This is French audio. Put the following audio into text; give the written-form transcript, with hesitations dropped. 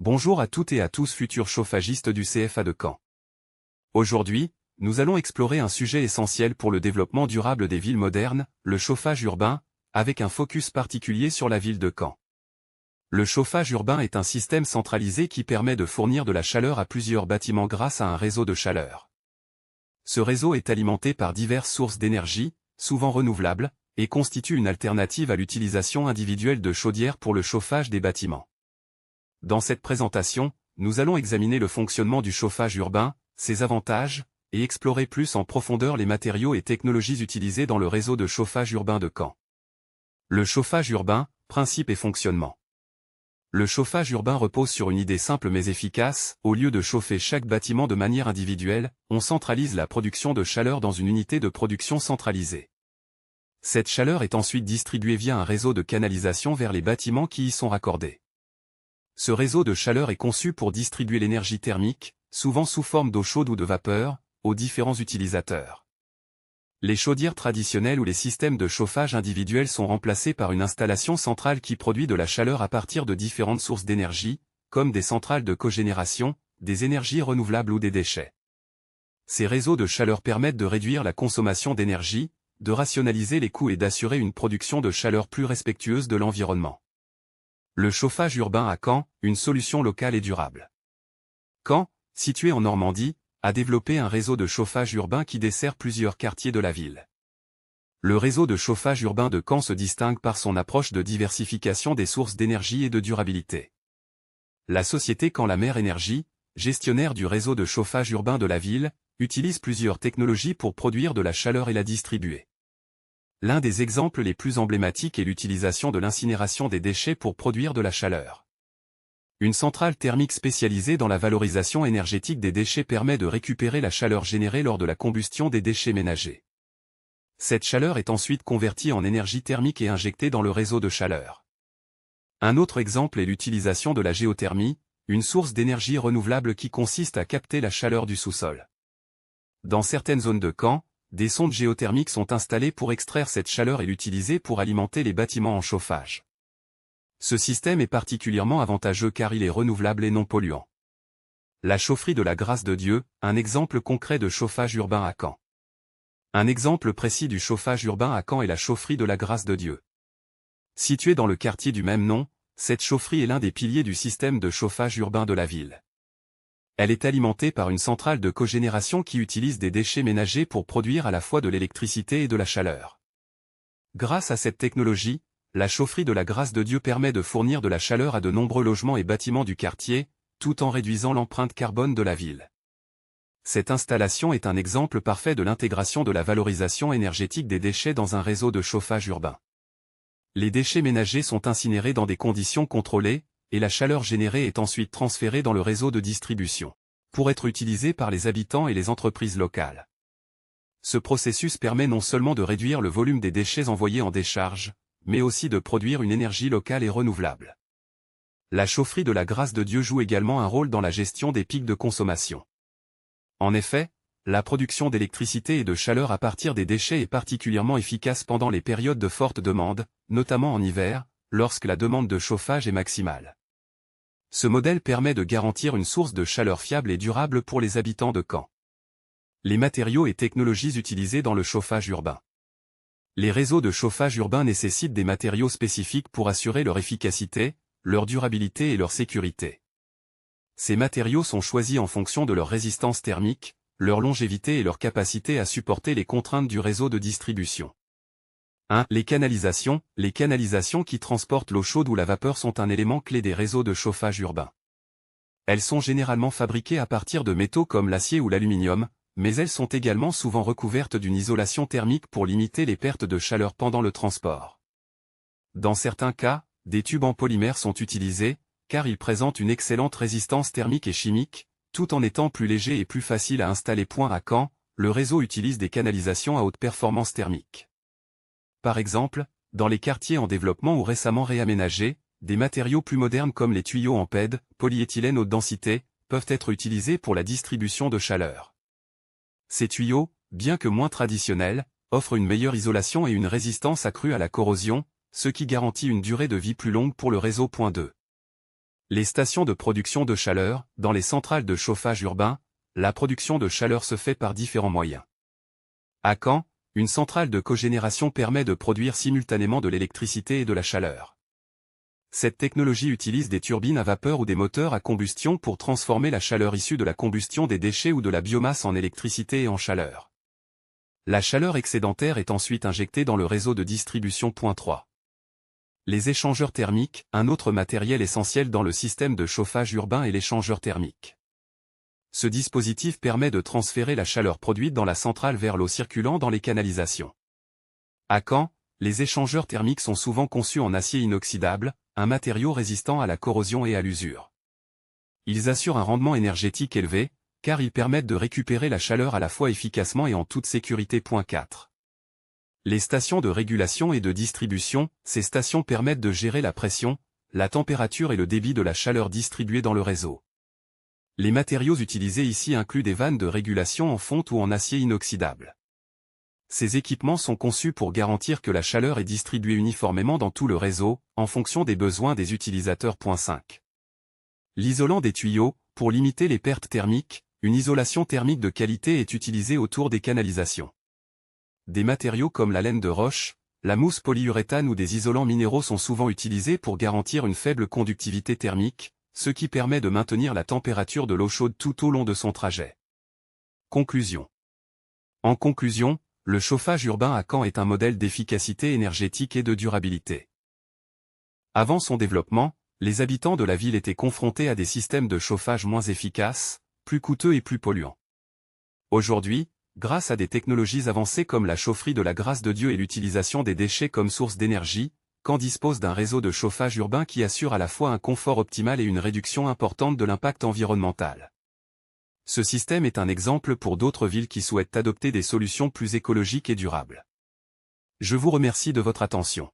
Bonjour à toutes et à tous futurs chauffagistes du CFA de Caen. Aujourd'hui, nous allons explorer un sujet essentiel pour le développement durable des villes modernes, le chauffage urbain, avec un focus particulier sur la ville de Caen. Le chauffage urbain est un système centralisé qui permet de fournir de la chaleur à plusieurs bâtiments grâce à un réseau de chaleur. Ce réseau est alimenté par diverses sources d'énergie, souvent renouvelables, et constitue une alternative à l'utilisation individuelle de chaudières pour le chauffage des bâtiments. Dans cette présentation, nous allons examiner le fonctionnement du chauffage urbain, ses avantages, et explorer plus en profondeur les matériaux et technologies utilisés dans le réseau de chauffage urbain de Caen. Le chauffage urbain, principe et fonctionnement. Le chauffage urbain repose sur une idée simple mais efficace. Au lieu de chauffer chaque bâtiment de manière individuelle, on centralise la production de chaleur dans une unité de production centralisée. Cette chaleur est ensuite distribuée via un réseau de canalisation vers les bâtiments qui y sont raccordés. Ce réseau de chaleur est conçu pour distribuer l'énergie thermique, souvent sous forme d'eau chaude ou de vapeur, aux différents utilisateurs. Les chaudières traditionnelles ou les systèmes de chauffage individuels sont remplacés par une installation centrale qui produit de la chaleur à partir de différentes sources d'énergie, comme des centrales de cogénération, des énergies renouvelables ou des déchets. Ces réseaux de chaleur permettent de réduire la consommation d'énergie, de rationaliser les coûts et d'assurer une production de chaleur plus respectueuse de l'environnement. Le chauffage urbain à Caen, une solution locale et durable. Caen, situé en Normandie, a développé un réseau de chauffage urbain qui dessert plusieurs quartiers de la ville. Le réseau de chauffage urbain de Caen se distingue par son approche de diversification des sources d'énergie et de durabilité. La société Caen La Mer Énergie, gestionnaire du réseau de chauffage urbain de la ville, utilise plusieurs technologies pour produire de la chaleur et la distribuer. L'un des exemples les plus emblématiques est l'utilisation de l'incinération des déchets pour produire de la chaleur. Une centrale thermique spécialisée dans la valorisation énergétique des déchets permet de récupérer la chaleur générée lors de la combustion des déchets ménagers. Cette chaleur est ensuite convertie en énergie thermique et injectée dans le réseau de chaleur. Un autre exemple est l'utilisation de la géothermie, une source d'énergie renouvelable qui consiste à capter la chaleur du sous-sol. Dans certaines zones de Caen, des sondes géothermiques sont installées pour extraire cette chaleur et l'utiliser pour alimenter les bâtiments en chauffage. Ce système est particulièrement avantageux car il est renouvelable et non polluant. La chaufferie de la Grâce de Dieu, un exemple concret de chauffage urbain à Caen. Un exemple précis du chauffage urbain à Caen est la chaufferie de la Grâce de Dieu. Située dans le quartier du même nom, cette chaufferie est l'un des piliers du système de chauffage urbain de la ville. Elle est alimentée par une centrale de cogénération qui utilise des déchets ménagers pour produire à la fois de l'électricité et de la chaleur. Grâce à cette technologie, la chaufferie de la Grâce de Dieu permet de fournir de la chaleur à de nombreux logements et bâtiments du quartier, tout en réduisant l'empreinte carbone de la ville. Cette installation est un exemple parfait de l'intégration de la valorisation énergétique des déchets dans un réseau de chauffage urbain. Les déchets ménagers sont incinérés dans des conditions contrôlées, et la chaleur générée est ensuite transférée dans le réseau de distribution, pour être utilisée par les habitants et les entreprises locales. Ce processus permet non seulement de réduire le volume des déchets envoyés en décharge, mais aussi de produire une énergie locale et renouvelable. La chaufferie de la Grâce de Dieu joue également un rôle dans la gestion des pics de consommation. En effet, la production d'électricité et de chaleur à partir des déchets est particulièrement efficace pendant les périodes de forte demande, notamment en hiver, lorsque la demande de chauffage est maximale. Ce modèle permet de garantir une source de chaleur fiable et durable pour les habitants de Caen. Les matériaux et technologies utilisés dans le chauffage urbain. Les réseaux de chauffage urbain nécessitent des matériaux spécifiques pour assurer leur efficacité, leur durabilité et leur sécurité. Ces matériaux sont choisis en fonction de leur résistance thermique, leur longévité et leur capacité à supporter les contraintes du réseau de distribution. 1. Les canalisations. Les canalisations qui transportent l'eau chaude ou la vapeur sont un élément clé des réseaux de chauffage urbain. Elles sont généralement fabriquées à partir de métaux comme l'acier ou l'aluminium, mais elles sont également souvent recouvertes d'une isolation thermique pour limiter les pertes de chaleur pendant le transport. Dans certains cas, des tubes en polymère sont utilisés, car ils présentent une excellente résistance thermique et chimique, tout en étant plus légers et plus faciles à installer. À Caen, le réseau utilise des canalisations à haute performance thermique. Par exemple, dans les quartiers en développement ou récemment réaménagés, des matériaux plus modernes comme les tuyaux en PED, polyéthylène haute densité, peuvent être utilisés pour la distribution de chaleur. Ces tuyaux, bien que moins traditionnels, offrent une meilleure isolation et une résistance accrue à la corrosion, ce qui garantit une durée de vie plus longue pour le réseau. 2. Les stations de production de chaleur, dans les centrales de chauffage urbain, la production de chaleur se fait par différents moyens. À Caen, une centrale de cogénération permet de produire simultanément de l'électricité et de la chaleur. Cette technologie utilise des turbines à vapeur ou des moteurs à combustion pour transformer la chaleur issue de la combustion des déchets ou de la biomasse en électricité et en chaleur. La chaleur excédentaire est ensuite injectée dans le réseau de distribution. 3. Les échangeurs thermiques, un autre matériel essentiel dans le système de chauffage urbain est l'échangeur thermique. Ce dispositif permet de transférer la chaleur produite dans la centrale vers l'eau circulant dans les canalisations. À Caen, les échangeurs thermiques sont souvent conçus en acier inoxydable, un matériau résistant à la corrosion et à l'usure. Ils assurent un rendement énergétique élevé, car ils permettent de récupérer la chaleur à la fois efficacement et en toute sécurité. 4. Les stations de régulation et de distribution, ces stations permettent de gérer la pression, la température et le débit de la chaleur distribuée dans le réseau. Les matériaux utilisés ici incluent des vannes de régulation en fonte ou en acier inoxydable. Ces équipements sont conçus pour garantir que la chaleur est distribuée uniformément dans tout le réseau, en fonction des besoins des utilisateurs. 5. L'isolant des tuyaux, pour limiter les pertes thermiques, une isolation thermique de qualité est utilisée autour des canalisations. Des matériaux comme la laine de roche, la mousse polyuréthane ou des isolants minéraux sont souvent utilisés pour garantir une faible conductivité thermique, ce qui permet de maintenir la température de l'eau chaude tout au long de son trajet. Conclusion. En conclusion, le chauffage urbain à Caen est un modèle d'efficacité énergétique et de durabilité. Avant son développement, les habitants de la ville étaient confrontés à des systèmes de chauffage moins efficaces, plus coûteux et plus polluants. Aujourd'hui, grâce à des technologies avancées comme la chaufferie de la grâce de Dieu et l'utilisation des déchets comme source d'énergie, Caen dispose d'un réseau de chauffage urbain qui assure à la fois un confort optimal et une réduction importante de l'impact environnemental. Ce système est un exemple pour d'autres villes qui souhaitent adopter des solutions plus écologiques et durables. Je vous remercie de votre attention.